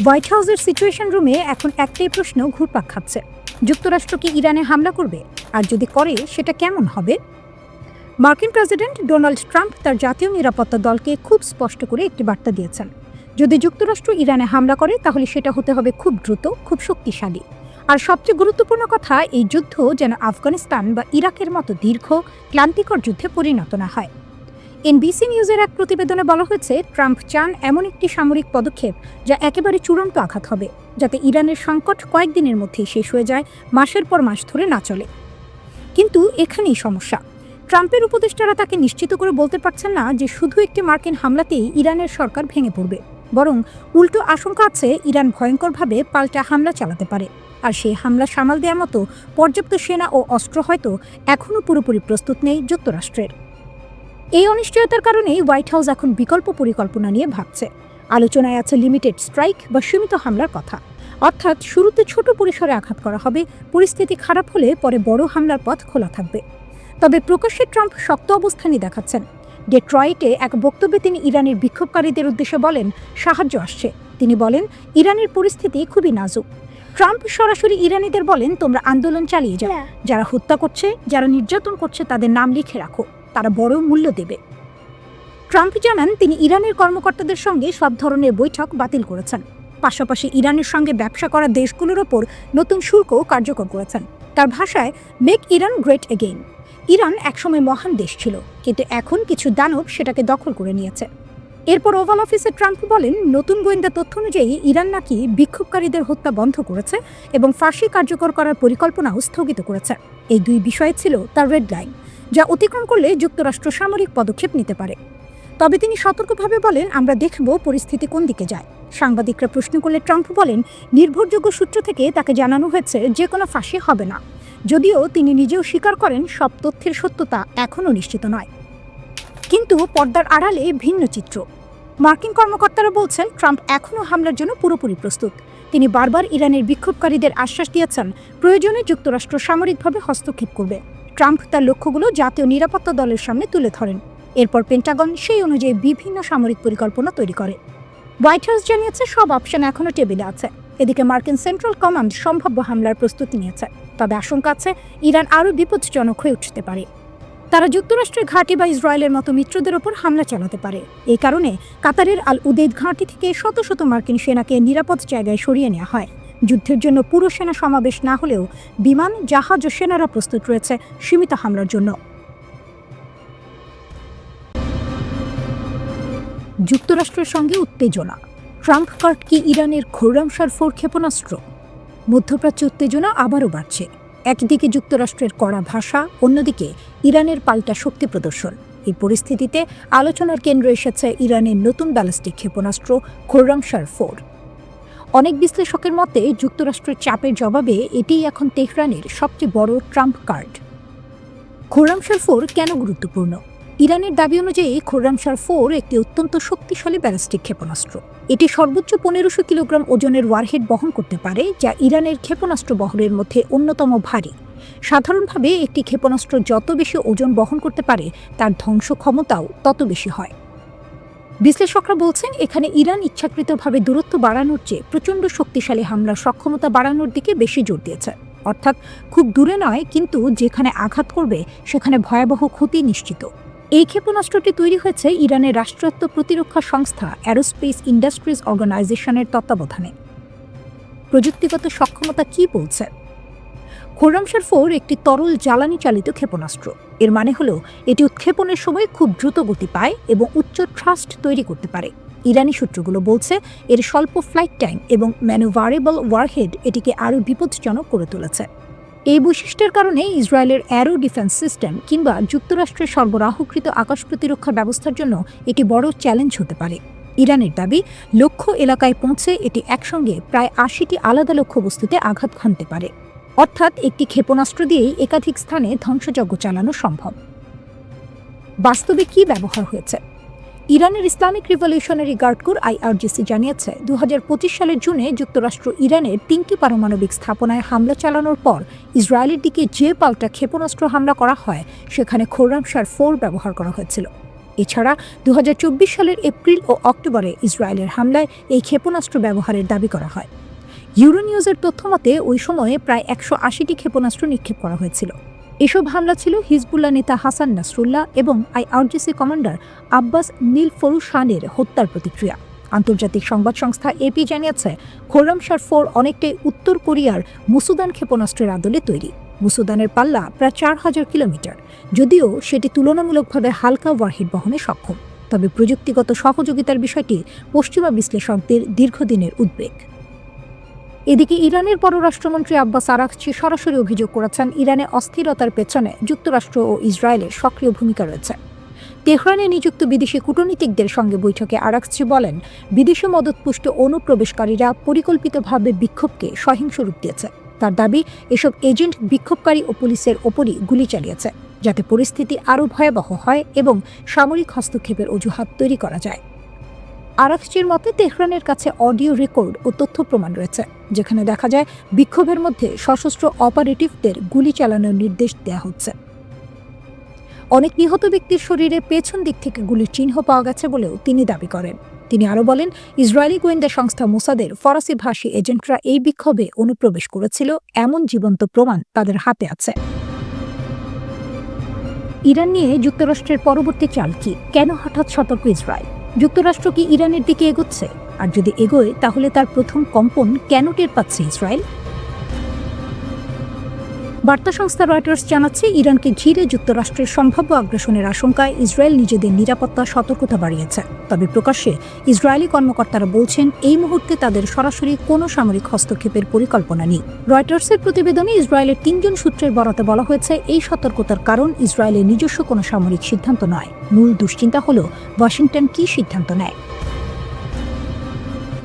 White হাউসের situation রুমে এখন একটাই প্রশ্ন ঘুরপাক খাচ্ছে, যুক্তরাষ্ট্র কি ইরানে হামলা করবে? আর যদি করে সেটা কেমন হবে? মার্কিন প্রেসিডেন্ট ডোনাল্ড ট্রাম্প তার জাতীয় নিরাপত্তা দলকে খুব স্পষ্ট করে একটি বার্তা দিয়েছেন। যদি যুক্তরাষ্ট্র ইরানে হামলা করে তাহলে সেটা হতে হবে খুব দ্রুত, খুব শক্তিশালী। আর সবচেয়ে গুরুত্বপূর্ণ কথা, এই যুদ্ধ যেন আফগানিস্তান বা ইরাকের মতো দীর্ঘ ক্লান্তিকর যুদ্ধে পরিণত না হয়। এনবিসি নিউজের এক প্রতিবেদনে বলা হয়েছে, ট্রাম্প চান এমন একটি সামরিক পদক্ষেপ যা একেবারে চূড়ান্ত আঘাত হবে, যাতে ইরানের সংকট কয়েকদিনের মধ্যেই শেষ হয়ে যায়, মাসের পর মাস ধরে না চলে। কিন্তু এখানেই সমস্যা। ট্রাম্পের উপদেষ্টারা তাকে নিশ্চিত করে বলতে পারছেন না যে শুধু একটি মার্কিন হামলাতেই ইরানের সরকার ভেঙে পড়বে, বরং উল্টো আশঙ্কা আছে ইরান ভয়ঙ্করভাবে পাল্টা হামলা চালাতে পারে। আর সেই হামলা সামাল দেওয়ার মতো পর্যাপ্ত সেনা ও অস্ত্র হয়তো এখনও পুরোপুরি প্রস্তুত নেই যুক্তরাষ্ট্রের। এই অনিশ্চয়তার কারণেই হোয়াইট হাউস এখন বিকল্প পরিকল্পনা নিয়ে ভাবছে। আলোচনায় আছে লিমিটেড স্ট্রাইক বা সীমিত হামলার কথা, অর্থাৎ শুরুতে ছোট পরিসরে আঘাত করা হবে, পরিস্থিতি খারাপ হলে পরে বড় হামলার পথ খোলা থাকবে। তবে প্রকাশ্যে ট্রাম্প শক্ত অবস্থানই দেখাচ্ছেন। ডেট্রয়েটে এক বক্তব্যে তিনি ইরানের বিক্ষোভকারীদের উদ্দেশ্যে বলেন, সাহায্য আসছে। তিনি বলেন, ইরানের পরিস্থিতি খুবই নাজুক। ট্রাম্প সরাসরি ইরানিদের বলেন, তোমরা আন্দোলন চালিয়ে যাও, যারা হত্যা করছে, যারা নির্যাতন করছে তাদের নাম লিখে রাখো, তারা বড় মূল্য দেবে। ট্রাম্প জানান তিনি ইরানের কর্মকর্তাদের সঙ্গে সব ধরনের বৈঠক বাতিল করেছেন, পাশাপাশি ইরানের সঙ্গে ব্যবসা করা দেশগুলোর ওপর নতুন শুল্কও কার্যকর করেছেন। তার ভাষায়, make Iran great again. Iran একসময় মহান দেশ ছিল, কিন্তু এখন কিছু দানব সেটাকে দখল করে নিয়েছে। এরপর ওভাল অফিসে ট্রাম্প বলেন, নতুন গোয়েন্দা তথ্য অনুযায়ী ইরান নাকি বিক্ষোভকারীদের হত্যা বন্ধ করেছে এবং ফাঁসি কার্যকর করার পরিকল্পনাও স্থগিত করেছে। এই দুই বিষয় ছিল তার রেড লাইন, যা অতিক্রম করলে যুক্তরাষ্ট্র সামরিক পদক্ষেপ নিতে পারে। তবে তিনি সতর্কভাবে বলেন, আমরা দেখব পরিস্থিতি কোন দিকে যায়। সাংবাদিকরা প্রশ্ন করলে ট্রাম্প বলেন, নির্ভরযোগ্য সূত্র থেকে তাকে জানানো হয়েছে যে কোনো ফাঁসি হবে না, যদিও তিনি নিজেও স্বীকার করেন সব তথ্যের সত্যতা এখনও নিশ্চিত নয়। কিন্তু পর্দার আড়ালে ভিন্ন চিত্র। মার্কিন কর্মকর্তারা বলছেন, ট্রাম্প এখনও হামলার জন্য পুরোপুরি প্রস্তুত। তিনি বারবার ইরানের বিক্ষোভকারীদের আশ্বাস দিয়েছেন, প্রয়োজনে যুক্তরাষ্ট্র সামরিকভাবে হস্তক্ষেপ করবে। ট্রাম্প তার লক্ষ্যগুলো জাতীয় নিরাপত্তা দলের সামনে তুলে ধরেন। এরপর পেন্টাগন সেই অনুযায়ী বিভিন্ন সামরিক পরিকল্পনা তৈরি করে। হোয়াইট হাউস জানিয়েছে, সব অপশন এখনও টেবিলে আছে। এদিকে মার্কিন সেন্ট্রাল কমান্ড সম্ভাব্য হামলার প্রস্তুতি নিয়েছে, তবে আশঙ্কা আছে ইরান আরও বিপজ্জনক হয়ে উঠতে পারে। তারা যুক্তরাষ্ট্রের ঘাঁটি বা ইসরায়েলের মতো মিত্রদের ওপর হামলা চালাতে পারে। এই কারণে কাতারের আল উদেইদ ঘাঁটি থেকে শত শত মার্কিন সেনাকে নিরাপদ জায়গায় সরিয়ে নেওয়া হয়। যুদ্ধের জন্য পুরো সেনা সমাবেশ না হলেও বিমান, জাহাজ ও সেনারা প্রস্তুত রয়েছে সীমিত হামলার জন্য। যুক্তরাষ্ট্রের সঙ্গে উত্তেজনা। ট্রাম্প কার্ড কি ইরানের খোরামশার 4 ক্ষেপণাস্ত্র? মধ্যপ্রাচ্যে উত্তেজনা আবারও বাড়ছে। একদিকে যুক্তরাষ্ট্রের কড়া ভাষা, অন্যদিকে ইরানের পাল্টা শক্তি প্রদর্শন। এই পরিস্থিতিতে আলোচনার কেন্দ্রে এসেছে ইরানের নতুন ব্যালিস্টিক ক্ষেপণাস্ত্র খোরামশার 4। অনেক বিশ্লেষকের মতে যুক্তরাষ্ট্রের চাপের জবাবে এটিই এখন তেহরানের সবচেয়ে বড় ট্রাম্প কার্ড। খোরামশার 4 কেন গুরুত্বপূর্ণ? ইরানের দাবি অনুযায়ী খোরামশার 4 একটি অত্যন্ত শক্তিশালী ব্যালিস্টিক ক্ষেপণাস্ত্র। এটি সর্বোচ্চ 1500 কিলোগ্রাম ওজনের ওয়ারহেড বহন করতে পারে, যা ইরানের ক্ষেপণাস্ত্র বহরের মধ্যে অন্যতম ভারী। সাধারণভাবে একটি ক্ষেপণাস্ত্র যত বেশি ওজন বহন করতে পারে, তার ধ্বংস ক্ষমতাও তত বেশি হয়। বিশ্লেষকরা বলছেন, এখানে ইরান ইচ্ছাকৃতভাবে দূরত্ব বাড়ানোর চেয়ে প্রচণ্ড শক্তিশালী হামলার সক্ষমতা বাড়ানোর দিকে বেশি জোর দিয়েছে। অর্থাৎ খুব দূরে নয়, কিন্তু যেখানে আঘাত করবে সেখানে ভয়াবহ ক্ষতি নিশ্চিত। এই ক্ষেপণাস্ত্রটি তৈরি হয়েছে ইরানের রাষ্ট্রায়ত্ত প্রতিরক্ষা সংস্থা অ্যারোস্পেস ইন্ডাস্ট্রিজ অর্গানাইজেশনের তত্ত্বাবধানে। প্রযুক্তিগত সক্ষমতা কি বলছে? খোরামশার 4 একটি তরল জ্বালানি চালিত ক্ষেপণাস্ত্র। এর মানে হলো এটি উৎক্ষেপণের সময় খুব দ্রুত গতি পায় এবং উচ্চ থ্রাস্ট তৈরি করতে পারে। ইরানি সূত্রগুলো বলছে, এর স্বল্প ফ্লাইট টাইম এবং ম্যানুভারেবল ওয়ারহেড এটিকে আরও বিপজ্জনক করে তুলেছে। এই বৈশিষ্ট্যের কারণে ইসরায়েলের অ্যারো ডিফেন্স সিস্টেম কিংবা যুক্তরাষ্ট্রের সরবরাহকৃত আকাশ প্রতিরক্ষা ব্যবস্থার জন্য এটি বড় চ্যালেঞ্জ হতে পারে। ইরানের দাবি, লক্ষ্য এলাকায় পৌঁছে এটি একসঙ্গে প্রায় 80টি আলাদা লক্ষ্যবস্তুতে আঘাত হানতে পারে। অর্থাৎ একটি ক্ষেপণাস্ত্র দিয়েই একাধিক স্থানে ধ্বংসযজ্ঞ চালানো সম্ভব। বাস্তবে কি ব্যবহার হয়েছে? ইরানের Islamic revolutionary guard corps IRGC জানিয়েছে, 2025 সালের জুনে যুক্তরাষ্ট্র ইরানের 3টি পারমাণবিক স্থাপনায় হামলা চালানোর পর ইসরায়েলের দিকে যে পাল্টা ক্ষেপণাস্ত্র হামলা করা হয়, সেখানে খোরামশার 4 ব্যবহার করা হয়েছিল। এছাড়া 2024 সালের এপ্রিল ও অক্টোবরে ইসরায়েলের হামলায় এই ক্ষেপণাস্ত্র ব্যবহারের দাবি করা হয়। ইউরোনিউজের তথ্যমতে ওই সময়ে প্রায় 180টি ক্ষেপণাস্ত্র নিক্ষেপ করা হয়েছিল। এসব হামলা ছিল হিজবুল্লাহ নেতা হাসান নাসরুল্লাহ এবং আইআরজিসি কমান্ডার আব্বাস নীলফরুশানের হত্যার প্রতিক্রিয়া। আন্তর্জাতিক সংবাদ সংস্থা এপি জানিয়েছে, খোরামশার 4 অনেকটাই উত্তর কোরিয়ার মুসুদান ক্ষেপণাস্ত্রের আদলে তৈরি। মুসুদানের পাল্লা প্রায় 4000 কিলোমিটার, যদিও সেটি তুলনামূলকভাবে হালকা ওয়ারহেড বহনে সক্ষম। তবে প্রযুক্তিগত সহযোগিতার বিষয়টি পশ্চিমা বিশ্লেষকদের দীর্ঘদিনের উদ্বেগ। এদিকে ইরানের পররাষ্ট্রমন্ত্রী আব্বাস আরাগচি সরাসরি অভিযোগ করেছেন, ইরানে অস্থিরতার পেছনে যুক্তরাষ্ট্র ও ইসরায়েলের সক্রিয় ভূমিকা রয়েছে। তেহরানে নিযুক্ত বিদেশি কূটনীতিকদের সঙ্গে বৈঠকে আরাগচি বলেন, বিদেশি মদতপুষ্ট অনুপ্রবেশকারীরা পরিকল্পিতভাবে বিক্ষোভকে সহিংস রূপ দিয়েছে। তার দাবি, এসব এজেন্ট বিক্ষোভকারী ও পুলিশের ওপরই গুলি চালিয়েছে, যাতে পরিস্থিতি আরও ভয়াবহ হয় এবং সামরিক হস্তক্ষেপের অজুহাত তৈরি করা যায়। আরাগচির মতে, তেহরানের কাছে অডিও রেকর্ড ও তথ্য প্রমাণ রয়েছে, যেখানে দেখা যায় বিক্ষোভের মধ্যে সশস্ত্র অপারেটিভদের গুলি চালানোর নির্দেশ দেওয়া হচ্ছে। অনেক নিহত ব্যক্তির শরীরে পেছন দিক থেকে গুলির চিহ্ন পাওয়া গেছে বলেও তিনি দাবি করেন। তিনি আরও বলেন, ইসরায়েলি গোয়েন্দা সংস্থা মোসাদের ফরাসি ভাষী এজেন্টরা এই বিক্ষোভে অনুপ্রবেশ করেছিল, এমন জীবন্ত প্রমাণ তাদের হাতে আছে। ইরান নিয়ে যুক্তরাষ্ট্রের পরবর্তী চাল কি? কেন হঠাৎ সতর্ক ইসরায়েল? যুক্তরাষ্ট্র কি ইরানের দিকে এগোচ্ছে? আর যদি এগোয়, তাহলে তার প্রথম কম্পন কেন টের পাচ্ছে ইসরায়েল? বার্তা সংস্থা রয়টার্স জানাচ্ছে, ইরানকে ঘিরে যুক্তরাষ্ট্রের সম্ভাব্য আগ্রাসনের আশঙ্কায় ইসরায়েল নিজেদের নিরাপত্তা সতর্কতা বাড়িয়েছে। তবে প্রকাশ্যে ইসরায়েলি কর্মকর্তারা বলছেন, এই মুহূর্তে তাদের সরাসরি কোনো সামরিক হস্তক্ষেপের পরিকল্পনা নেই। রয়টার্সের প্রতিবেদনে ইসরায়েলের 3 জন সূত্রের বরাতে বলা হয়েছে, এই সতর্কতার কারণ ইসরায়েলের নিজস্ব কোনো সামরিক সিদ্ধান্ত নয়। মূল দুশ্চিন্তা হল ওয়াশিংটন কী সিদ্ধান্ত নেয়।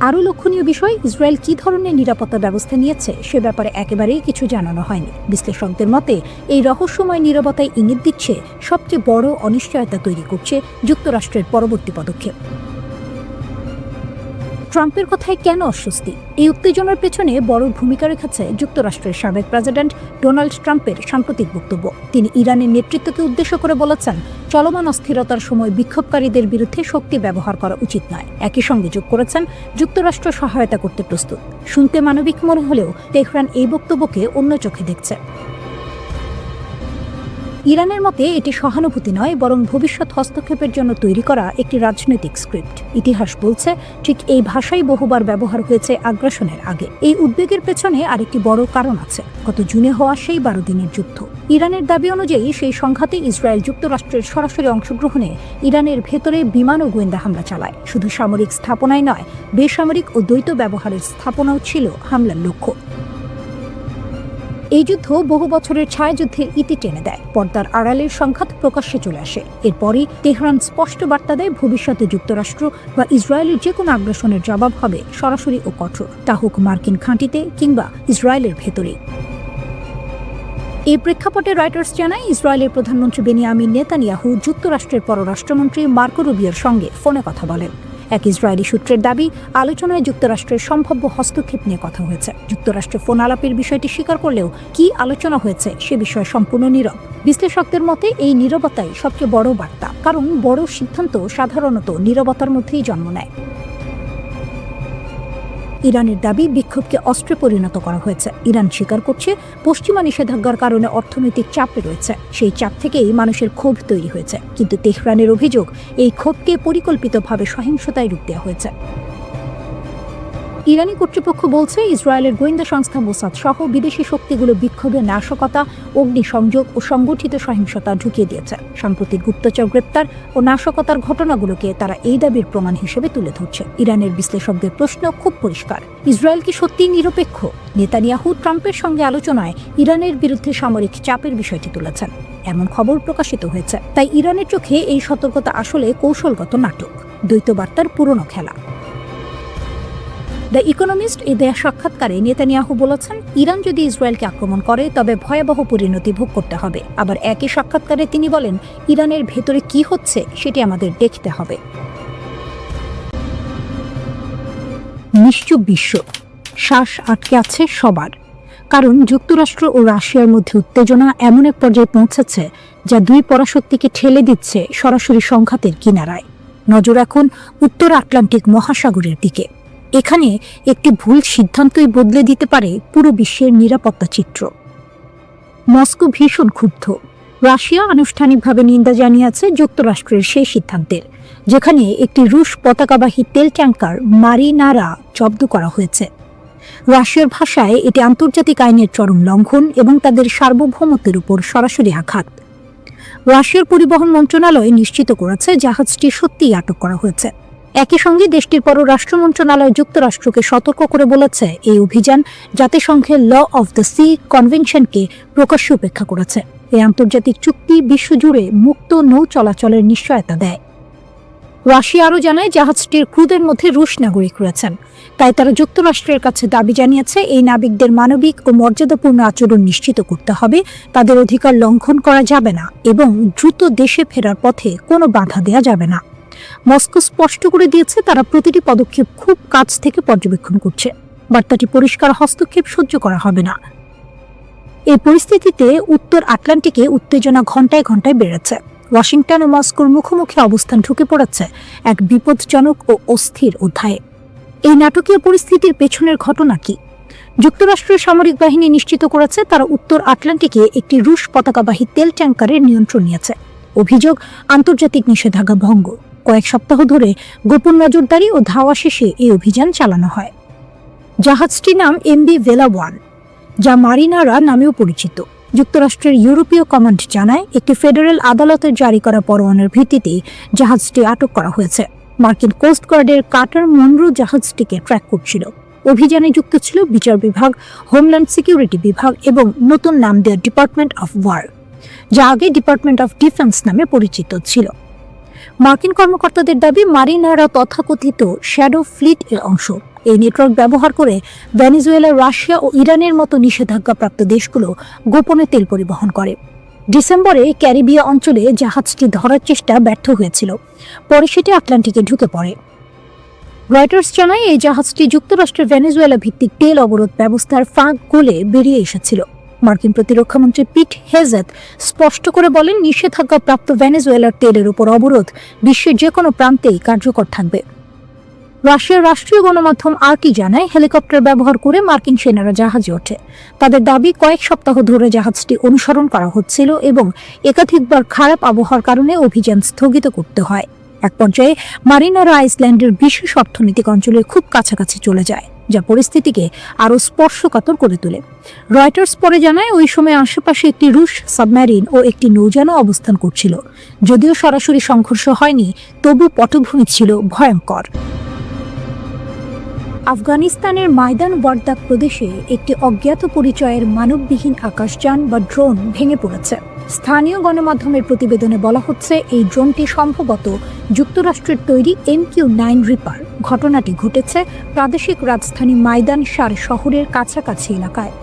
আরও লক্ষণীয় বিষয়, ইসরায়েল কী ধরনের নিরাপত্তা ব্যবস্থা নিয়েছে সে ব্যাপারে একেবারেই কিছু জানানো হয়নি। বিশ্লেষকদের মতে, এই রহস্যময় নীরবতায় ইঙ্গিত দিচ্ছে সবচেয়ে বড় অনিশ্চয়তা তৈরি করছে যুক্তরাষ্ট্রের পরবর্তী পদক্ষেপ। ট্রাম্পের কথায় কেন অস্বস্তি? এই উত্তেজনার পেছনে বড় ভূমিকা রেখেছে যুক্তরাষ্ট্রের সাবেক প্রেসিডেন্ট ডোনাল্ড ট্রাম্পের সাম্প্রতিক বক্তব্য। তিনি ইরানের নেতৃত্বকে উদ্দেশ্য করে বলেছেন, চলমান অস্থিরতার সময় বিক্ষোভকারীদের বিরুদ্ধে শক্তি ব্যবহার করা উচিত নয়। একই সঙ্গে যোগ করেছেন, যুক্তরাষ্ট্র সহায়তা করতে প্রস্তুত। শুনতে মানবিক মনে হলেও তেহরান এই বক্তব্যকে অন্য চোখে দেখছে। ইরানের মতে এটি সহানুভূতি নয়, বরং ভবিষ্যৎ হস্তক্ষেপের জন্য তৈরি করা একটি রাজনৈতিক স্ক্রিপ্ট। ইতিহাস বলছে, ঠিক এই ভাষাই বহুবার ব্যবহার হয়েছে আগ্রাসনের আগে। এই উদ্বেগের পেছনে আরেকটি বড় কারণ আছে, গত জুনে হওয়া সেই 12 দিনের যুদ্ধ। ইরানের দাবি অনুযায়ী সেই সংঘাতে ইসরায়েল যুক্তরাষ্ট্রের সরাসরি অংশগ্রহণে ইরানের ভেতরে বিমান ও গোয়েন্দা হামলা চালায়। শুধু সামরিক স্থাপনায় নয়, বেসামরিক ও দ্বৈত ব্যবহারের স্থাপনাও ছিল হামলার লক্ষ্য। এই যুদ্ধ বহু বছরের ছায়াযুদ্ধের ইতি টেনে দেয়। পর্দার আড়ালের সংঘাত প্রকাশ্যে চলে আসে। এরপরই তেহরান স্পষ্ট বার্তা দেয়, ভবিষ্যতে যুক্তরাষ্ট্র বা ইসরায়েলের যে কোনো আগ্রাসনের জবাব হবে সরাসরি ও কঠোর, তা হোক মার্কিন ঘাঁটিতে কিংবা ইসরায়েলের ভেতরে। এই প্রেক্ষাপটে রয়টার্স জানায়, ইসরায়েলের প্রধানমন্ত্রী বেনিয়ামিন নেতানিয়াহু যুক্তরাষ্ট্রের পররাষ্ট্রমন্ত্রী মার্কো রুবিওর সঙ্গে ফোনে কথা বলেন। এক ইসরায়েলি সূত্রের দাবি, আলোচনায় যুক্তরাষ্ট্রের সম্ভাব্য হস্তক্ষেপ নিয়ে কথা হয়েছে। যুক্তরাষ্ট্র ফোন আলাপের বিষয়টি স্বীকার করলেও কি আলোচনা হয়েছে সে বিষয়ে সম্পূর্ণ নীরব। বিশ্লেষকদের মতে, এই নীরবতাই সবচেয়ে বড় বার্তা, কারণ বড় সিদ্ধান্ত সাধারণত নীরবতার মধ্যেই জন্ম নেয়। ইরানের দাবি, বিক্ষোভকে অস্ত্রে পরিণত করা হয়েছে। ইরান স্বীকার করছে, পশ্চিমা নিষেধাজ্ঞার কারণে অর্থনৈতিক চাপে রয়েছে। সেই চাপ থেকেই মানুষের ক্ষোভ তৈরি হয়েছে। কিন্তু তেহরানের অভিযোগ, এই ক্ষোভকে পরিকল্পিতভাবে সহিংসতায় রূপ দেওয়া হয়েছে। ইরানি কর্তৃপক্ষ বলছে, ইসরায়েলের গোয়েন্দা সংস্থা মোসাদ সহ বিদেশি শক্তিগুলো বিক্ষোভে নাশকতা, অগ্নিসংযোগ ও সংগঠিত সহিংসতা ঢুকিয়ে দিয়েছে। সাম্প্রতিক গুপ্তচর গ্রেপ্তার ও নাশকতার ঘটনাগুলোকে তারা এই দাবির প্রমাণ হিসেবে তুলে ধরছে। ইরানের বিশ্লেষকদের প্রশ্ন খুব পরিষ্কার, ইসরায়েল কি সত্যিই নিরপেক্ষ? নেতানিয়াহু ট্রাম্পের সঙ্গে আলোচনায় ইরানের বিরুদ্ধে সামরিক চাপের বিষয়টি তুলেছেন, এমন খবর প্রকাশিত হয়েছে। তাই ইরানের চোখে এই সতর্কতা আসলে কৌশলগত নাটক, দ্বৈত বার্তার পুরনো খেলা। দ্য ইকোনমিস্ট এ দেয়া সাক্ষাৎকারে নেতানিয়াহু বলেছেন, ইরান যদি ইসরায়েলকে আক্রমণ করে তবে ভয়াবহ পরিণতি ভোগ করতে হবে। আবার একই সাক্ষাৎকারে তিনি বলেন, ইরানের ভেতরে কি হচ্ছে সেটি আমাদের দেখতে হবে। নিশ্চুপ বিশ্ব, শ্বাস আটকে আছে সবার। কারণ যুক্তরাষ্ট্র ও রাশিয়ার মধ্যে উত্তেজনা এমন এক পর্যায়ে পৌঁছেছে যা দুই পরাশক্তিকে ঠেলে দিচ্ছে সরাসরি সংঘাতের কিনারায়। নজর এখন উত্তর আটলান্টিক মহাসাগরের দিকে। এখানে একটি ভুল সিদ্ধান্তই বদলে দিতে পারে পুরো বিশ্বের নিরাপত্তা চিত্র। মস্কো ভীষণ ক্ষুব্ধ। রাশিয়া আনুষ্ঠানিকভাবে নিন্দা জানিয়েছে যুক্তরাষ্ট্রের সেই সিদ্ধান্তের, যেখানে একটি রুশ পতাকাবাহী তেল ট্যাঙ্কার মারিনারা জব্দ করা হয়েছে। রাশিয়ার ভাষায় এটি আন্তর্জাতিক আইনের চরম লঙ্ঘন এবং তাদের সার্বভৌমত্বের উপর সরাসরি আঘাত। রাশিয়ার পরিবহন মন্ত্রণালয় নিশ্চিত করেছে জাহাজটি সত্যিই আটক করা হয়েছে। একই সঙ্গে দেশটির পররাষ্ট্র মন্ত্রণালয় যুক্তরাষ্ট্রকে সতর্ক করে বলেছে এই অভিযান জাতিসংঘের ল অফ দ্য সি কনভেনশনকে প্রকাশ্যে উপেক্ষা করেছে। এই আন্তর্জাতিক চুক্তি বিশ্বজুড়ে মুক্ত নৌ চলাচলের নিশ্চয়তা দেয়। রাশিয়া আরও জানায় জাহাজটির ক্রুদের মধ্যে রুশ নাগরিক রয়েছেন, তাই তারা যুক্তরাষ্ট্রের কাছে দাবি জানিয়েছে এই নাবিকদের মানবিক ও মর্যাদাপূর্ণ আচরণ নিশ্চিত করতে হবে, তাদের অধিকার লঙ্ঘন করা যাবে না এবং দ্রুত দেশে ফেরার পথে কোনো বাধা দেওয়া যাবে না। মস্কো স্পষ্ট করে দিয়েছে তারা প্রতিটি পদক্ষেপ খুব কাছ থেকে পর্যবেক্ষণ করছে। বার্তাটি পরিষ্কার, হস্তক্ষেপ সহ্য করা হবে না। এই পরিস্থিতিতে উত্তর আটলান্টিকে উত্তেজনা ঘণ্টায় ঘণ্টায় বেড়েছে। ওয়াশিংটন ও মস্কোর মুখোমুখি অবস্থান ঢুকে পড়েছে এক বিপজ্জনক ও অস্থির অধ্যায়ে। এই নাটকীয় পরিস্থিতির পেছনের ঘটনা কি? যুক্তরাষ্ট্রের সামরিক বাহিনী নিশ্চিত করেছে তারা উত্তর আটলান্টিকে একটি রুশ পতাকাবাহী তেল ট্যাঙ্কারের নিয়ন্ত্রণ নিয়েছে। অভিযোগ, আন্তর্জাতিক নিষেধাজ্ঞা ভঙ্গ। কয়েক সপ্তাহ ধরে গোপন নজরদারি ও ধাওয়া শেষে এই অভিযান চালানো হয়। জাহাজটির নাম এমভি ভেলা 1, যা মারিনারা নামেও পরিচিত। যুক্তরাষ্ট্রের ইউরোপীয় কমান্ড জানায় একটি ফেডারেল আদালতের জারি করা পরোয়ানার ভিত্তিতে জাহাজটি আটক করা হয়েছে। মার্কিন কোস্টগার্ডের কাটার মনরো জাহাজটিকে ট্র্যাক করছিল। অভিযানে যুক্ত ছিল বিচার বিভাগ, হোমল্যান্ড সিকিউরিটি বিভাগ এবং নতুন নাম দেওয়া ডিপার্টমেন্ট অফ ওয়ার, যা আগে ডিপার্টমেন্ট অফ ডিফেন্স নামে পরিচিত ছিল। মার্কিন কর্মকর্তাদের দাবি মারিনারা তথাকথিত শ্যাডো ফ্লিট এর অংশ। এই নেটওয়ার্ক ব্যবহার করে ভেনেজুয়েলা, রাশিয়া ও ইরানের মতো নিষেধাজ্ঞাপ্রাপ্ত দেশগুলো গোপনে তেল পরিবহন করে। ডিসেম্বরে ক্যারিবিয়া অঞ্চলে জাহাজটি ধরার চেষ্টা ব্যর্থ হয়েছিল, পরে সেটি আটলান্টিকে ঢুকে পড়ে। রয়টার্স জানায় এই জাহাজটি যুক্তরাষ্ট্রের ভেনেজুয়েলা ভিত্তিক তেল অবরোধ ব্যবস্থার ফাঁক গলে বেরিয়ে এসেছিল। মার্কিন প্রতিরক্ষামন্ত্রী পিট হেজেথ স্পষ্ট করে বলেন, নিষেধাজ্ঞাপ্রাপ্ত ভেনেজুয়েলার তেলের উপর অবরোধ বিশ্বের যে কোনো প্রান্তেই কার্যকর থাকবে। রাশিয়ার রাষ্ট্রীয় গণমাধ্যম আরটি জানায় হেলিকপ্টার ব্যবহার করে মার্কিন সেনারা জাহাজে ওঠে। তাদের দাবি কয়েক সপ্তাহ ধরে জাহাজটি অনুসরণ করা হচ্ছিল এবং একাধিকবার খারাপ আবহাওয়ার কারণে অভিযান স্থগিত করতে হয়। এক পর্যায়ে মারিনারা আইসল্যান্ডের বিশেষ অর্থনৈতিক অঞ্চলের খুব কাছাকাছি চলে যায়, যা পরিস্থিতিকে আরও স্পর্শকাতর করে তোলে। রয়টার্স পরে জানায় ওই সময় আশেপাশে একটি রুশ সাবমেরিন ও একটি নৌযানও অবস্থান করছিল। যদিও সরাসরি সংঘর্ষ হয়নি, তবু পটভূমি ছিল ভয়ঙ্কর। আফগানিস্তানের মাইদান ওয়ারদাক প্রদেশে একটি অজ্ঞাত পরিচয়ের মানববিহীন আকাশযান বা ড্রোন ভেঙে পড়েছে। স্থানীয় গণমাধ্যমের প্রতিবেদনে বলা হচ্ছে এই ড্রোনটি সম্ভবত যুক্তরাষ্ট্রের তৈরি MQ-9 রিপার। ঘটনাটি ঘটেছে প্রাদেশিক রাজধানী মাইদান শার শহরের কাছাকাছি এলাকায়।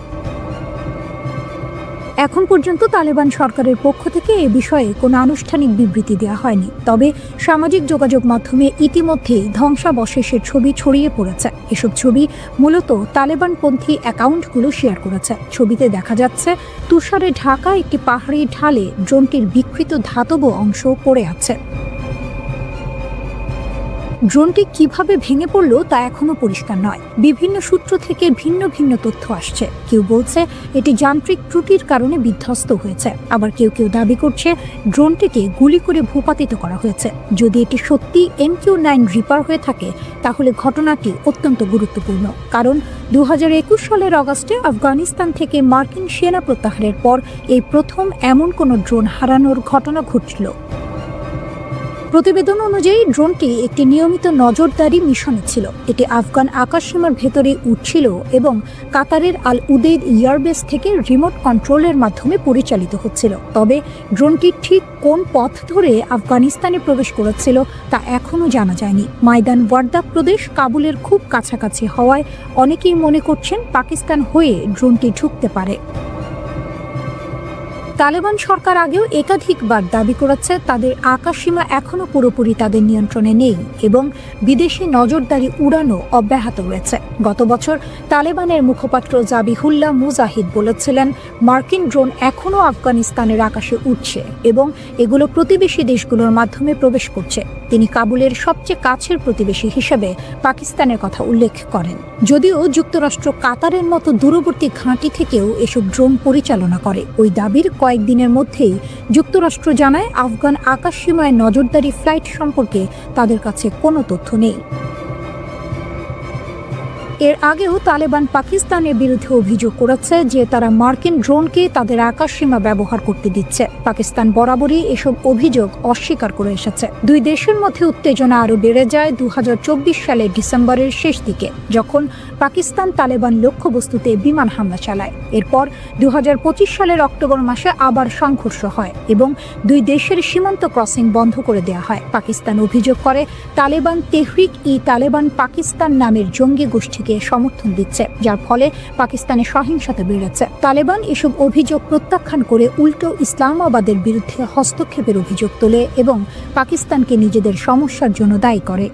এখন পর্যন্ত তালেবান সরকারের পক্ষ থেকে এ বিষয়ে কোনো আনুষ্ঠানিক বিবৃতি দেওয়া হয়নি, তবে সামাজিক যোগাযোগ মাধ্যমে ইতিমধ্যেই ধ্বংসাবশেষের ছবি ছড়িয়ে পড়েছে। এসব ছবি মূলত তালেবানপন্থী অ্যাকাউন্টগুলো শেয়ার করেছে। ছবিতে দেখা যাচ্ছে তুষারে ঢাকা একটি পাহাড়ি ঢালে ড্রোনটির বিকৃত ধাতব অংশ পড়ে আছে। ড্রোনটি কিভাবে ভেঙে পড়ল তা এখনো পরিষ্কার নয়। বিভিন্ন সূত্র থেকে ভিন্ন ভিন্ন তথ্য আসছে। কেউ বলছে এটি যান্ত্রিক ত্রুটির কারণে বিধ্বস্ত হয়েছে, আবার কেউ কেউ দাবি করছে ড্রোনটিকে গুলি করে ভূপাতিত করা হয়েছে। যদি এটি সত্যি MQ-9 রিপার হয়ে থাকে তাহলে ঘটনাটি অত্যন্ত গুরুত্বপূর্ণ, কারণ 2021 সালের অগাস্টে আফগানিস্তান থেকে মার্কিন সেনা প্রত্যাহারের পর এই প্রথম এমন কোনো ড্রোন হারানোর ঘটনা ঘটল। প্রতিবেদন অনুযায়ী ড্রোনটি একটি নিয়মিত নজরদারি মিশনে ছিল। এটি আফগান আকাশসীমার ভেতরে উঠছিল এবং কাতারের আল উদেইদ এয়ারবেস থেকে রিমোট কন্ট্রোলের মাধ্যমে পরিচালিত হচ্ছিল। তবে ড্রোনটি ঠিক কোন পথ ধরে আফগানিস্তানে প্রবেশ করেছিল তা এখনও জানা যায়নি। মাইদান ওয়ারদাক প্রদেশ কাবুলের খুব কাছাকাছি হওয়ায় অনেকেই মনে করছেন পাকিস্তান হয়ে ড্রোনটি ঢুকতে পারে। তালেবান সরকার আগেও একাধিকবার দাবি করেছে তাদের আকাশসীমা এখনও পুরোপুরি তাদের নিয়ন্ত্রণে নেই এবং বিদেশি নজরদারি উড়ানো অব্যাহত রয়েছে। গত বছর তালেবানের মুখপাত্র জাবিহুল্লাহ মুজাহিদ বলেছিলেন, মার্কিন ড্রোন এখনও আফগানিস্তানের আকাশে উঠছে এবং এগুলো প্রতিবেশী দেশগুলোর মাধ্যমে প্রবেশ করছে। তিনি কাবুলের সবচেয়ে কাছের প্রতিবেশী হিসেবে পাকিস্তানের কথা উল্লেখ করেন। যদিও যুক্তরাষ্ট্র কাতারের মতো দূরবর্তী ঘাঁটি থেকেও এসব ড্রোন পরিচালনা করে। ওই দাবির কয়েকদিনের মধ্যেই যুক্তরাষ্ট্র জানায় আফগান আকাশসীমায় নজরদারি ফ্লাইট সম্পর্কে তাদের কাছে কোনো তথ্য নেই। এর আগেও তালেবান পাকিস্তানের বিরুদ্ধে অভিযোগ করেছে যে তারা মার্কিন ড্রোনকে তাদের আকাশসীমা ব্যবহার করতে দিচ্ছে। পাকিস্তান বরাবরই এসব অভিযোগ অস্বীকার করে এসেছে। দুই দেশের মধ্যে উত্তেজনা আরও বেড়ে যায় 2024 সালের ডিসেম্বরের শেষ দিকে, যখন পাকিস্তান তালেবান লক্ষ্যবস্তুতে বিমান হামলা চালায়। এরপর 2025 সালের অক্টোবর মাসে আবার সংঘর্ষ হয় এবং দুই দেশের সীমান্ত ক্রসিং বন্ধ করে দেওয়া হয়। পাকিস্তান অভিযোগ করে তালেবান তেহরিক-ই-তালেবান পাকিস্তান নামের জঙ্গি গোষ্ঠীকে সমর্থন দিচ্ছে, যার ফলে পাকিস্তানে সহিংসতা বেড়েছে। তালেবান এসব অভিযোগ প্রত্যাখ্যান করে উল্টো ইসলামাবাদের বিরুদ্ধে হস্তক্ষেপের অভিযোগ তোলে এবং পাকিস্তানকে নিজেদের সমস্যার জন্য দায়ী করে।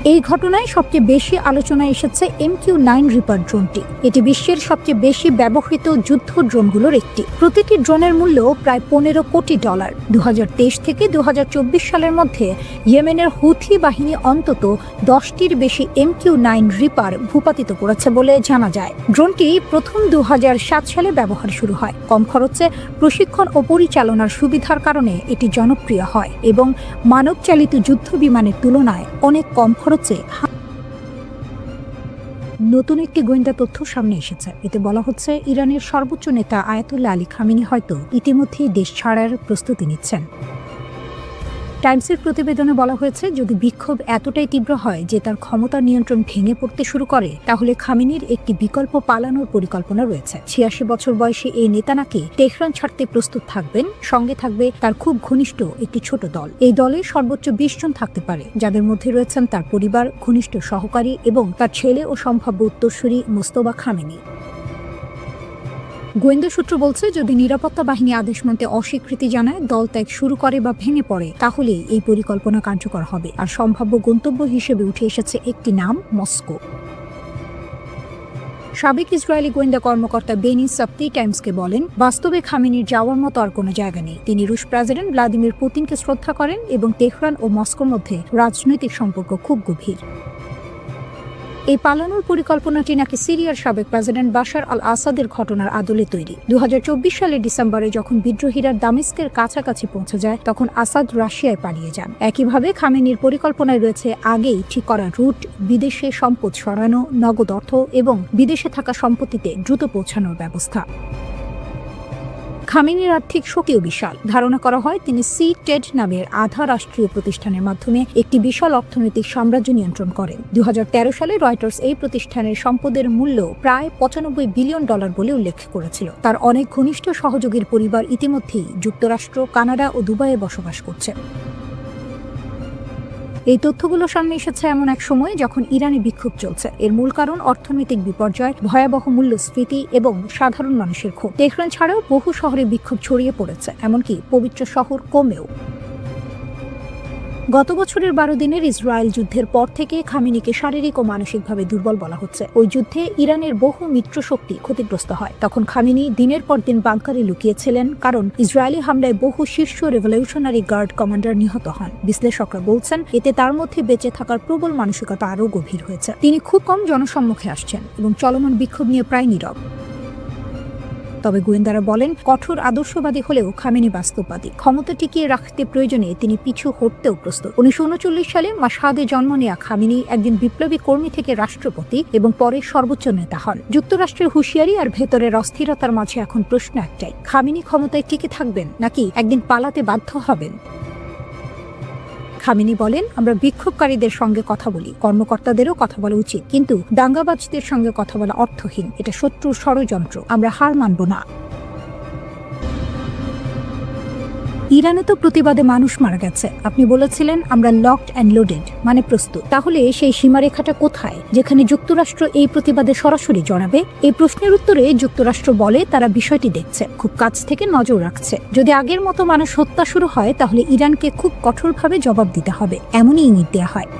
এই ঘটনায় সবচেয়ে বেশি আলোচনায় এসেছে MQ-9 রিপার ড্রোনটি। এটি বিশ্বের সবচেয়ে বেশি ব্যবহৃত যুদ্ধ ড্রোনগুলোর একটি। প্রতিটি ড্রোনের মূল্য প্রায় $15 কোটি। 2023 থেকে 2024 সালের মধ্যে ইয়েমেনের হুথি বাহিনী অন্তত 10টির বেশি MQ-9 রিপার ভূপাতিত করেছে বলে জানা যায়। ড্রোনটি প্রথম 2007 সালে ব্যবহার শুরু হয়। কম খরচে প্রশিক্ষণ ও পরিচালনার সুবিধার কারণে এটি জনপ্রিয় হয় এবং মানবচালিত যুদ্ধ বিমানের তুলনায় অনেক কম খরচে। নতুন একটি গোয়েন্দা তথ্য সামনে এসেছে। এতে বলা হচ্ছে ইরানের সর্বোচ্চ নেতা আয়াতুল্লাহ আলী খামেনি হয়তো ইতিমধ্যেই দেশ ছাড়ার প্রস্তুতি নিচ্ছেন। টাইমসের প্রতিবেদনে বলা হয়েছে, যদি বিক্ষোভ এতটাই তীব্র হয় যে তার ক্ষমতার নিয়ন্ত্রণ ভেঙে পড়তে শুরু করে, তাহলে খামেনির একটি বিকল্প পালানোর পরিকল্পনা রয়েছে। 86 বছর বয়সী এই নেতা নাকি তেহরান ছাড়তে প্রস্তুত থাকবেন। সঙ্গে থাকবে তার খুব ঘনিষ্ঠ একটি ছোট দল। এই দলে সর্বোচ্চ 20 জন থাকতে পারে, যাদের মধ্যে রয়েছেন তার পরিবার, ঘনিষ্ঠ সহকারী এবং তার ছেলে ও সম্ভাব্য উত্তরসূরি মোস্তফা খামেনি। গোয়েন্দা সূত্র বলছে, যদি নিরাপত্তা বাহিনী আদেশ মানতে অস্বীকৃতি জানায়, দল ত্যাগ শুরু করে বা ভেঙে পড়ে, তাহলে এই পরিকল্পনা কার্যকর হবে। আর সম্ভাব্য গন্তব্য হিসেবে উঠে এসেছে একটি নাম, মস্কো। সাবেক ইসরায়েলি গোয়েন্দা কর্মকর্তা বেনি সাপ্তি টাইমসকে বলেন, বাস্তবে খামেনির যাওয়ার মতো আর কোনো জায়গা নেই। তিনি রুশ প্রেসিডেন্ট ভ্লাদিমির পুতিনকে শ্রদ্ধা করেন এবং তেহরান ও মস্কোর মধ্যে রাজনৈতিক সম্পর্ক খুব গভীর। এই পালানোর পরিকল্পনাটি নাকি সিরিয়ার সাবেক প্রেসিডেন্ট বাশার আল আসাদের ঘটনার আদলে তৈরি। 2024 সালের ডিসেম্বরে যখন বিদ্রোহীরা দামেস্কের কাছাকাছি পৌঁছে যায়, তখন আসাদ রাশিয়ায় পালিয়ে যান। একইভাবে খামেনির পরিকল্পনায় রয়েছে আগেই ঠিক করা রুট, বিদেশে সম্পদ সরানো, নগদ অর্থ এবং বিদেশে থাকা সম্পত্তিতে দ্রুত পৌঁছানোর ব্যবস্থা। খামেনির আর্থিক শক্তিও বিশাল। ধারণা করা হয় তিনি সি-টেড নামের আধা রাষ্ট্রীয় প্রতিষ্ঠানের মাধ্যমে একটি বিশাল অর্থনৈতিক সাম্রাজ্য নিয়ন্ত্রণ করেন। 2013 সালে রয়টার্স এই প্রতিষ্ঠানের সম্পদের মূল্য প্রায় $95 বিলিয়ন বলে উল্লেখ করেছিল। তার অনেক ঘনিষ্ঠ সহযোগীর পরিবার ইতিমধ্যেই যুক্তরাষ্ট্র, কানাডা ও দুবাইয়ে বসবাস করছে। এই তথ্যগুলো সামনে এসেছে এমন এক সময়ে যখন ইরানে বিক্ষোভ চলছে। এর মূল কারণ অর্থনৈতিক বিপর্যয়, ভয়াবহ মূল্যস্ফীতি এবং সাধারণ মানুষের ক্ষোভ। তেহরান ছাড়াও বহু শহরে বিক্ষোভ ছড়িয়ে পড়েছে, এমনকি পবিত্র শহর কোমেও। গত বছরের 12 দিনের ইসরায়েল যুদ্ধের পর থেকে খামেনিকে শারীরিক ও মানসিকভাবে দুর্বল বলা হচ্ছে। ওই যুদ্ধে ইরানের বহু মিত্রশক্তি ক্ষতিগ্রস্ত হয়। তখন খামেনি দিনের পর দিন বাংকারে লুকিয়েছিলেন, কারণ ইসরায়েলি হামলায় বহু শীর্ষ রেভলিউশনারি গার্ড কমান্ডার নিহত হন। বিশ্লেষকরা বলছেন, এতে তার মধ্যে বেঁচে থাকার প্রবল মানসিকতা আরও গভীর হয়েছে। তিনি খুব কম জনসম্মুখে আসছেন এবং চলমান বিক্ষোভ নিয়ে প্রায় নীরব। তবে গোয়েন্দারা বলেন, কঠোর আদর্শবাদী হলেও খামেনি বাস্তববাদী। ক্ষমতা টিকিয়ে রাখতে প্রয়োজনে তিনি পিছু হটতেও প্রস্তুত। 1939 সালে মাশহাদে জন্ম নেয়া খামেনি একজন বিপ্লবী কর্মী থেকে রাষ্ট্রপতি এবং পরে সর্বোচ্চ নেতা হন। যুক্তরাষ্ট্রের হুঁশিয়ারি আর ভেতরের অস্থিরতার মাঝে এখন প্রশ্ন একটাই, খামেনি ক্ষমতায় টিকে থাকবেন নাকি একদিন পালাতে বাধ্য হবেন? খামেনি বলেন, আমরা বিক্ষোভকারীদের সঙ্গে কথা বলি, কর্মকর্তাদেরও কথা বলা উচিত, কিন্তু দাঙ্গাবাজদের সঙ্গে কথা বলা অর্থহীন। এটা শত্রুর ষড়যন্ত্র, আমরা হার মানব না। ইরানে তো প্রতিবাদে মানুষ মারা গেছে, আপনি বলেছিলেন আমরা লকড অ্যান্ড লোডেড, মানে প্রস্তুত। তাহলে সেই সীমারেখাটা কোথায় যেখানে যুক্তরাষ্ট্র এই প্রতিবাদে সরাসরি জড়াবে? এই প্রশ্নের উত্তরে যুক্তরাষ্ট্র বলে তারা বিষয়টি দেখছে, খুব কাছ থেকে নজর রাখছে। যদি আগের মতো মানুষ হত্যা শুরু হয় তাহলে ইরানকে খুব কঠোরভাবে জবাব দিতে হবে, এমনই ইঙ্গিত দেওয়া হয়।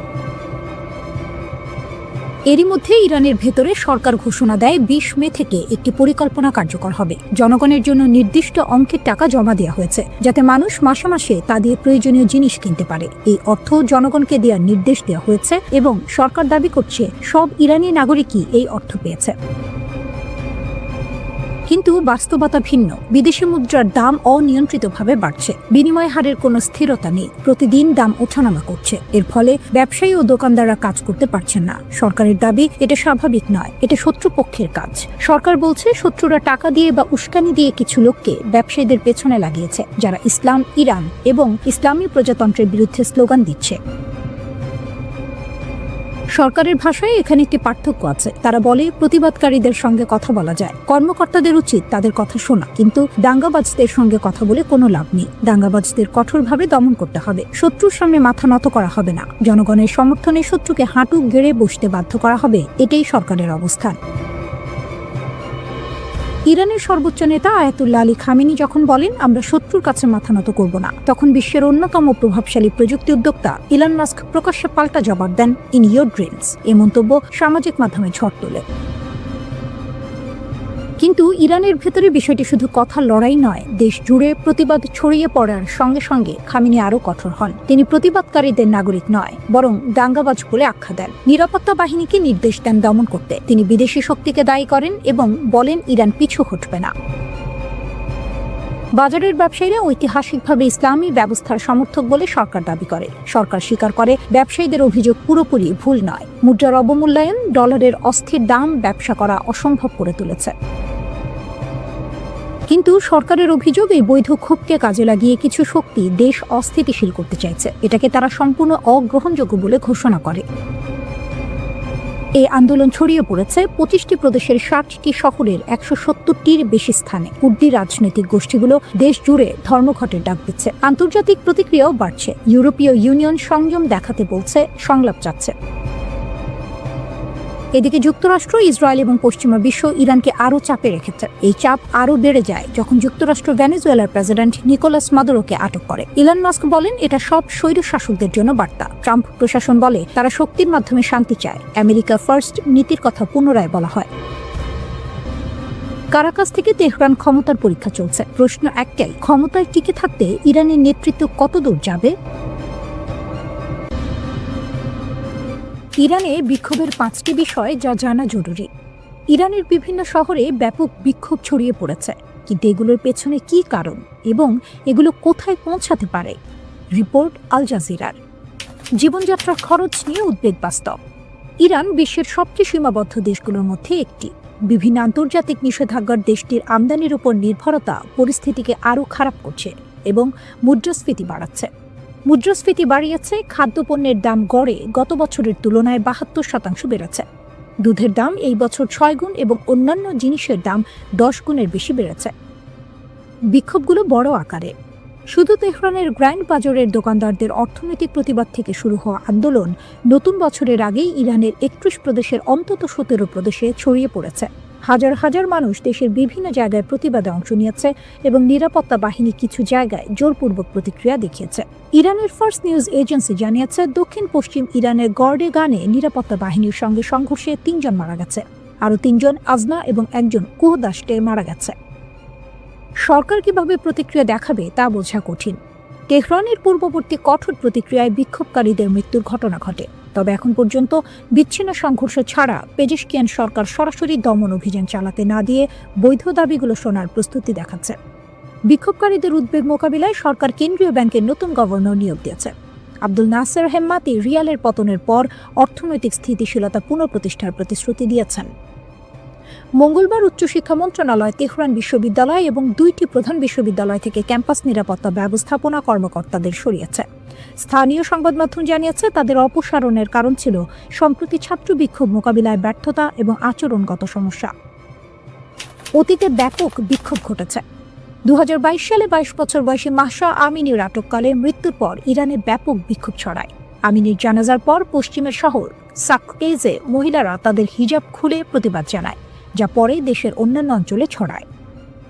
এরই মধ্যে ইরানের ভেতরে সরকার ঘোষণা দেয় ২০ মে থেকে একটি পরিকল্পনা কার্যকর হবে। জনগণের জন্য নির্দিষ্ট অঙ্কের টাকা জমা দেওয়া হয়েছে, যাতে মানুষ মাসে মাসে তা দিয়ে প্রয়োজনীয় জিনিস কিনতে পারে। এই অর্থ জনগণকে দেওয়ার নির্দেশ দেওয়া হয়েছে এবং সরকার দাবি করছে সব ইরানি নাগরিকই এই অর্থ পেয়েছে। কিন্তু বাস্তবতা ভিন্ন। বিদেশি মুদ্রার দাম অনিয়ন্ত্রিতভাবে বাড়ছে, বিনিময় হারের কোনো স্থিরতা নেই, প্রতিদিন দাম ওঠানামা করছে। এর ফলে ব্যবসায়ী ও দোকানদাররা কাজ করতে পারছেন না। সরকারের দাবি এটা স্বাভাবিক নয়, এটা শত্রুপক্ষের কাজ। সরকার বলছে শত্রুরা টাকা দিয়ে বা উস্কানি দিয়ে কিছু লোককে ব্যবসায়ীদের পেছনে লাগিয়েছে, যারা ইসলাম, ইরান এবং ইসলামী প্রজাতন্ত্রের বিরুদ্ধে স্লোগান দিচ্ছে। সরকারের ভাষায় এখানে একটি পার্থক্য আছে। তারা বলে প্রতিবাদকারীদের সঙ্গে কথা বলা যায়, কর্মকর্তাদের উচিত তাদের কথা শোনা, কিন্তু দাঙ্গাবাজদের সঙ্গে কথা বলে কোনো লাভ নেই। দাঙ্গাবাজদের কঠোরভাবে দমন করতে হবে, শত্রুর সামনে মাথা নত করা হবে না। জনগণের সমর্থনে শত্রুকে হাঁটু গেড়ে বসতে বাধ্য করা হবে, এটাই সরকারের অবস্থান। ইরানের সর্বোচ্চ নেতা আয়াতুল্লাহ আলী খামেনি যখন বলেন আমরা শত্রুর কাছে মাথা নত করব না, তখন বিশ্বের অন্যতম প্রভাবশালী প্রযুক্তি উদ্যোক্তা ইলন মাস্ক প্রকাশ্যে পাল্টা জবাব দেন, ইন ইয়োর ড্রিমস। এই মন্তব্য সামাজিক মাধ্যমে ঝড় তোলে। কিন্তু ইরানের ভেতরে বিষয়টি শুধু কথার লড়াই নয়, দেশ জুড়ে প্রতিবাদ ছড়িয়ে পড়ার সঙ্গে সঙ্গে খামেনি আরও কঠোর হন। তিনি প্রতিবাদকারীদের নাগরিক নয়, বরং দাঙ্গাবাজ বলে আখ্যা দেন। নিরাপত্তা বাহিনীকে নির্দেশ দেন দমন করতে। তিনি বিদেশি শক্তিকে দায়ী করেন এবং বলেন ইরান পিছু হটবে না। বাজারের ব্যবসায়ীরা ঐতিহাসিকভাবে ইসলামী ব্যবস্থার সমর্থক বলে সরকার দাবি করে। সরকার স্বীকার করে ব্যবসায়ীদের অভিযোগ পুরোপুরি ভুল নয়। মুদ্রার অবমূল্যায়ন, ডলারের অস্থির দাম ব্যবসা করা অসম্ভব করে তুলেছে। কিন্তু সরকারের অভিযোগ এই বৈধ ক্ষোভকে কাজে লাগিয়ে কিছু শক্তি দেশ অস্থিতিশীল করতে চাইছে। এটাকে তারা সম্পূর্ণ অগ্রহণযোগ্য বলে ঘোষণা করে। এই আন্দোলন ছড়িয়ে পড়েছে ২৫টি প্রদেশের ৬০টি শহরের ১৭০টির বেশি স্থানে। কুর্দি রাজনৈতিক গোষ্ঠীগুলো দেশ জুড়ে ধর্মঘটের ডাক দিচ্ছে। আন্তর্জাতিক প্রতিক্রিয়াও বাড়ছে। ইউরোপীয় ইউনিয়ন সংযম দেখাতে বলছে, সংলাপ চাচ্ছে। এদিকে যুক্তরাষ্ট্র, ইসরায়েল এবং পশ্চিমা বিশ্ব ইরানকে আরও চাপে রেখেছে। এই চাপ আরও বেড়ে যায় যখন যুক্তরাষ্ট্র ভেনেজুয়েলার প্রেসিডেন্ট নিকোলাস মাদুরোকে আটক করে। ইলন মাস্ক বলেন এটা সব স্বৈরশাসকদের জন্য বার্তা। ট্রাম্প প্রশাসন বলে তারা শক্তির মাধ্যমে শান্তি চায়। আমেরিকা ফার্স্ট নীতির কথা পুনরায় বলা হয়। কারাকাস থেকে তেহরান ক্ষমতার পরীক্ষা চলছে। প্রশ্ন একটাই, ক্ষমতায় টিকে থাকতে ইরানের নেতৃত্ব কতদূর যাবে? ইরানে বিক্ষোভের 5টি বিষয় যা জানা জরুরি। ইরানের বিভিন্ন শহরে ব্যাপক বিক্ষোভ ছড়িয়ে পড়েছে, কিন্তু এগুলোর পেছনে কী কারণ এবং এগুলো কোথায় পৌঁছাতে পারে? রিপোর্ট আল জাজিরার। জীবনযাত্রার খরচ নিয়ে উদ্বেগ বাস্তব। ইরান বিশ্বের সবচেয়ে সীমাবদ্ধ দেশগুলোর মধ্যে একটি। বিভিন্ন আন্তর্জাতিক নিষেধাজ্ঞার দেশটির আমদানির উপর নির্ভরতা পরিস্থিতিকে আরও খারাপ করছে এবং মুদ্রাস্ফীতি বাড়াচ্ছে। মুদ্রাস্ফীতি বাড়িয়েছে খাদ্যপণ্যের দাম গড়ে গত বছরের তুলনায় ৭২% বেড়েছে। দুধের দাম এই বছর 6 গুণ এবং অন্যান্য জিনিসের দাম 10 গুণের বেশি বেড়েছে। বিক্ষোভগুলো বড় আকারে। শুধু তেহরানের গ্র্যান্ড বাজারের দোকানদারদের অর্থনৈতিক প্রতিবাদ থেকে শুরু হওয়া আন্দোলন নতুন বছরের আগেই ইরানের ৩১ প্রদেশের অন্তত ১৭ প্রদেশে ছড়িয়ে পড়েছে। হাজার হাজার মানুষ দেশের বিভিন্ন জায়গায় প্রতিবাদে অংশ নিয়েছে এবং নিরাপত্তা বাহিনী কিছু জায়গায় জোরপূর্বক প্রতিক্রিয়া দেখিয়েছে। ইরানের ফার্স্ট নিউজ এজেন্সি জানিয়েছে দক্ষিণ পশ্চিম ইরানের গর্ডেগানে নিরাপত্তা বাহিনীর সঙ্গে সংঘর্ষে ৩ জন মারা গেছে। আরও ৩ জন আজনা এবং একজন কুহদাস্টে মারা গেছে। সরকার কিভাবে প্রতিক্রিয়া দেখাবে তা বোঝা কঠিন। তেহরানের পূর্ববর্তী কঠোর প্রতিক্রিয়ায় বিক্ষোভকারীদের মৃত্যুর ঘটনা ঘটে। তবে এখন পর্যন্ত বিচ্ছিন্ন সংঘর্ষ ছাড়া পেজেশকিয়ান সরকার সরাসরি দমন অভিযান চালাতে না দিয়ে বৈধ দাবিগুলো শোনার প্রস্তুতি দেখাচ্ছে। বিক্ষোভকারীদের উদ্বেগ মোকাবিলায় সরকার কেন্দ্রীয় ব্যাংকের নতুন গভর্নর নিয়োগ দিয়েছে। আব্দুল নাসের হেম্মাতি রিয়ালের পতনের পর অর্থনৈতিক স্থিতিশীলতা পুনঃপ্রতিষ্ঠার প্রতিশ্রুতি দিয়েছেন। মঙ্গলবার উচ্চশিক্ষা মন্ত্রণালয় তেহরান বিশ্ববিদ্যালয় এবং 2টি প্রধান বিশ্ববিদ্যালয় থেকে ক্যাম্পাস নিরাপত্তা ব্যবস্থাপনা কর্মকর্তাদের সরিয়েছে। স্থানীয় সংবাদ মাধ্যম জানিয়েছে তাদের অপসারণের কারণ ছিল সম্প্রতি ছাত্র বিক্ষোভ মোকাবিলায় ব্যর্থতা এবং আচরণগত সমস্যা। অতীতে ব্যাপক বিক্ষোভ ঘটেছে। 2022 সালে 22 বছর বয়সী মাহসা আমিনীর আটককালে মৃত্যুর পর ইরানে ব্যাপক বিক্ষোভ ছড়ায়। আমিনীর জানাজার পর পশ্চিমের শহর সাককেজে মহিলারা তাদের হিজাব খুলে প্রতিবাদ জানায়, যা পরে দেশের অন্যান্য অঞ্চলে ছড়ায়।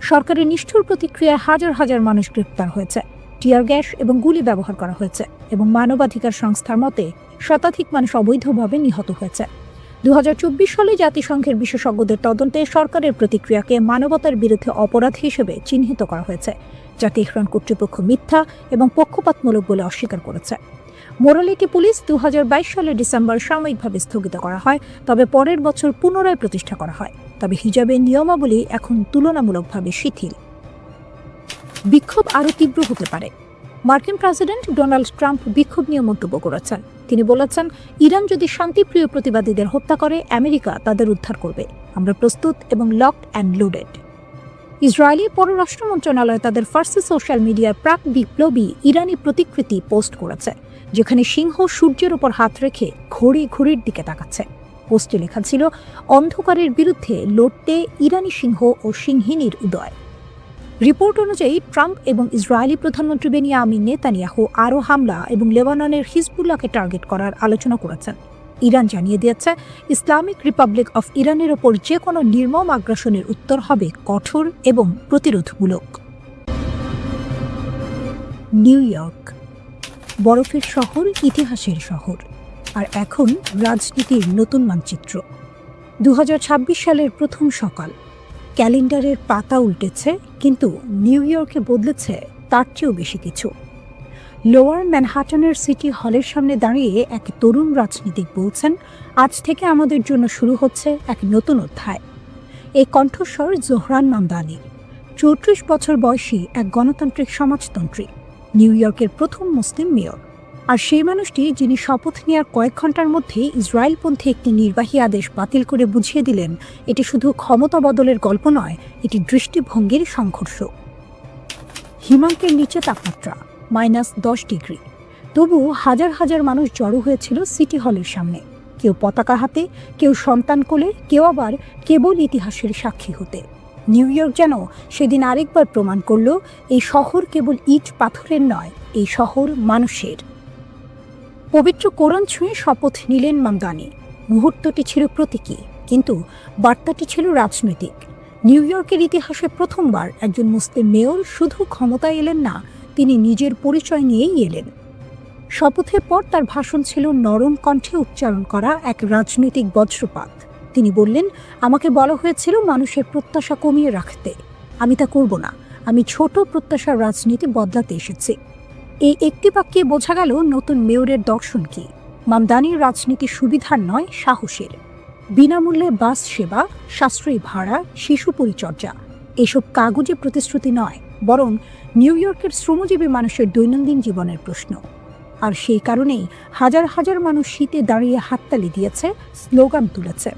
সরকারের নিষ্ঠুর প্রতিক্রিয়ায় হাজার হাজার মানুষ গ্রেপ্তার হয়েছে, টিয়ার গ্যাস এবং গুলি ব্যবহার করা হয়েছে এবং মানবাধিকার সংস্থার মতে শতাধিক মানুষ অবৈধভাবে নিহত হয়েছে। 2024 সালে জাতিসংঘের বিশেষজ্ঞদের তদন্তে সরকারের প্রতিক্রিয়াকে মানবতার বিরুদ্ধে অপরাধ হিসেবে চিহ্নিত করা হয়েছে, যা তেহরান কর্তৃপক্ষ মিথ্যা এবং পক্ষপাতমূলক বলে অস্বীকার করেছে। মোরালিটি পুলিশ 2022 সালের ডিসেম্বর সাময়িকভাবে স্থগিত করা হয়, তবে পরের বছর পুনরায় প্রতিষ্ঠা করা হয়। তবে হিজাবের নিয়মাবলী এখন তুলনামূলকভাবে শিথিল। বিক্ষোভ আরও তীব্র হতে পারে। মার্কিন প্রেসিডেন্ট ডোনাল্ড ট্রাম্প বিক্ষোভ নিয়ে মন্তব্য করেছেন। তিনি বলেছেন, ইরান যদি শান্তিপ্রিয় প্রতিবাদীদের হত্যা করে, আমেরিকা তাদের উদ্ধার করবে। আমরা প্রস্তুত এবং লকড অ্যান্ড লোডেড। ইসরায়েলি পররাষ্ট্র মন্ত্রণালয় তাদের ফার্সি সোশ্যাল মিডিয়ার প্রাক বিপ্লবী ইরানি প্রতিকৃতি পোস্ট করেছে, যেখানে সিংহ সূর্যের উপর হাত রেখে ঘড়ির দিকে তাকাচ্ছে। পোস্টে লেখা ছিল, অন্ধকারের বিরুদ্ধে লড়তে ইরানি সিংহ ও সিংহিনীর উদয়। রিপোর্ট অনুযায়ী ট্রাম্প এবং ইসরায়েলি প্রধানমন্ত্রী বেনিয়ামিন নেতানিয়াহু আরও হামলা এবং লেবাননের হিজবুল্লাহকে টার্গেট করার আলোচনা করেছেন। ইরান জানিয়ে দিয়েছে, ইসলামিক রিপাবলিক অফ ইরানের ওপর যে কোনো নির্মম আগ্রাসনের উত্তর হবে কঠোর এবং প্রতিরোধমূলক। নিউ ইয়র্ক, বরফের শহর, ইতিহাসের শহর, আর এখন রাজনীতির নতুন মানচিত্র। 2026 সালের প্রথম সকাল। ক্যালেন্ডারের পাতা উল্টেছে, কিন্তু নিউ ইয়র্কে বদলেছে তার চেয়েও বেশি কিছু। লোয়ার ম্যানহাটনের সিটি হলের সামনে দাঁড়িয়ে এক তরুণ রাজনীতিক বলছেন, আজ থেকে আমাদের জন্য শুরু হচ্ছে এক নতুন অধ্যায়। এই কণ্ঠস্বর জোহরান মামদানি, 34 বছর বয়সী এক গণতান্ত্রিক সমাজতন্ত্রী, নিউ ইয়র্কের প্রথম মুসলিম মেয়র। আর সেই মানুষটি যিনি শপথ নেওয়ার কয়েক ঘন্টার মধ্যেই ইসরায়েলপন্থী একটি নির্বাহী আদেশ বাতিল করে বুঝিয়ে দিলেন, এটি শুধু ক্ষমতা বদলের গল্প নয়, এটি দৃষ্টিভঙ্গির সংঘর্ষ। হিমাঙ্কের নিচে তাপমাত্রা -10 ডিগ্রি, তবু হাজার হাজার মানুষ জড়ো হয়েছিল সিটি হলের সামনে। কেউ পতাকা হাতে, কেউ সন্তান কোলে, কেউ আবার কেবল ইতিহাসের সাক্ষী হতে। নিউ ইয়র্ক যেন সেদিন আরেকবার প্রমাণ করল, এই শহর কেবল ইট পাথরের নয়, এই শহর মানুষের। পবিত্র কোরআন ছুঁয়ে শপথ নিলেন মামদানি। মুহূর্তটি ছিল প্রতীকী, কিন্তু বার্তাটি ছিল রাজনৈতিক। নিউ ইয়র্কের ইতিহাসে প্রথমবার একজন মুসলিম মেয়র শুধু ক্ষমতায় এলেন না, তিনি নিজের পরিচয় নিয়েই এলেন। শপথের পর তার ভাষণ ছিল নরম কণ্ঠে উচ্চারণ করা এক রাজনৈতিক বজ্রপাত। তিনি বললেন, আমাকে বলা হয়েছিল মানুষের প্রত্যাশা কমিয়ে রাখতে, আমি তা করব না। আমি ছোট প্রত্যাশার রাজনীতি বদলাতে এসেছি। এই একটি বাক্যে বোঝা গেল নতুন মেয়রের দর্শন কি। মামদানির রাজনীতি সুবিধার নয়, সাহসের। বিনামূল্যে বাস সেবা, সাশ্রয়ী ভাড়া, শিশু পরিচর্যা, এসব কাগজে প্রতিশ্রুতি নয়, বরং নিউ ইয়র্কের শ্রমজীবী মানুষের দৈনন্দিন জীবনের প্রশ্ন। আর সেই কারণেই হাজার হাজার মানুষ শীতে দাঁড়িয়ে হাততালি দিয়েছে, স্লোগান তুলেছে।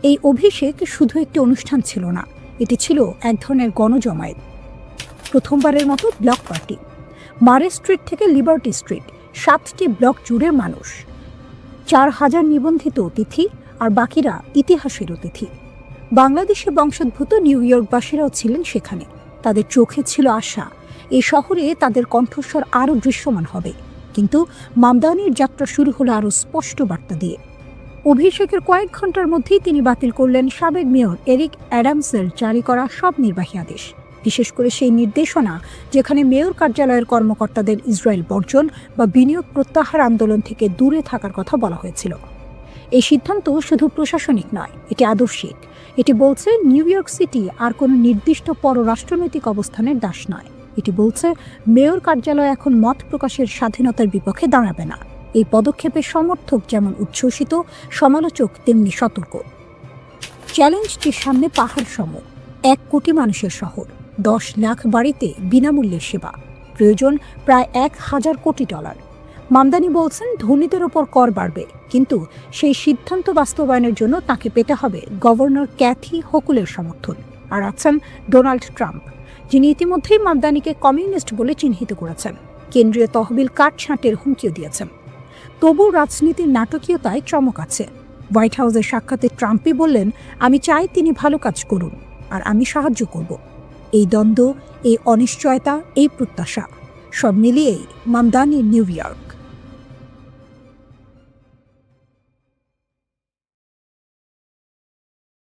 এই অভিষেক শুধু একটি অনুষ্ঠান ছিল না, এটি ছিল এক ধরনের গণজমায়েত। প্রথমবারের মতো ব্লক পার্টি। মারে স্ট্রিট থেকে লিবার্টি স্ট্রিট, 7টি ব্লক জুড়ে মানুষ, 4000 নিবন্ধিত অতিথি, আর বাকিরা ইতিহাসের অতিথি। বাংলাদেশে বংশোদ্ভূত নিউ ইয়র্কবাসীরাও ছিলেন সেখানে। তাদের চোখে ছিল আশা, এই শহরে তাদের কণ্ঠস্বর আরও দৃশ্যমান হবে। কিন্তু মামদানির যাত্রা শুরু হলো আরও স্পষ্ট বার্তা দিয়ে। অভিষেকের কয়েক ঘন্টার মধ্যেই তিনি বাতিল করলেন সাবেক মেয়র এরিক অ্যাডামসের জারি করা সব নির্বাহী আদেশ, বিশেষ করে সেই নির্দেশনা যেখানে মেয়র কার্যালয়ের কর্মকর্তাদের ইসরায়েল বর্জন বা বিনিয়োগ প্রত্যাহার আন্দোলন থেকে দূরে থাকার কথা বলা হয়েছিল। এই সিদ্ধান্ত শুধু প্রশাসনিক নয়, এটি আদর্শিক। এটি বলছে নিউ ইয়র্ক সিটি আর কোনো নির্দিষ্ট পররাষ্ট্রনৈতিক অবস্থানের দাস নয়। এটি বলছে মেয়র কার্যালয় এখন মত প্রকাশের স্বাধীনতার বিপক্ষে দাঁড়াবে না। এই পদক্ষেপের সমর্থক যেমন উচ্ছ্বসিত, সমালোচক তেমনি সতর্ক। চ্যালেঞ্জটির সামনে পাহাড় সম, 1 কোটি মানুষের শহর, 10 লাখ বাড়িতে বিনামূল্যের সেবা, প্রয়োজন প্রায় $1000 কোটি। মামদানি বলছেন, ধনীদের ওপর কর বাড়বে, কিন্তু সেই সিদ্ধান্ত বাস্তবায়নের জন্য তাকে পেতে হবে গভর্নর ক্যাথি হোকুলের সমর্থন। আর আছেন ডোনাল্ড ট্রাম্প, যিনি ইতিমধ্যেই মামদানিকে কমিউনিস্ট বলে চিহ্নিত করেছেন, কেন্দ্রীয় তহবিল কাটছাঁটের হুমকিও দিয়েছেন। তবু রাজনীতির নাটকীয়তায় চমক আছে। হোয়াইট হাউসের সাক্ষাতে ট্রাম্পই বললেন, আমি চাই তিনি ভালো কাজ করুন, আর আমি সাহায্য করব। এই দ্বন্দ্ব, এই অনিশ্চয়তা, এই প্রত্যাশা সব মিলিয়েই মামদানির নিউ ইয়র্ক।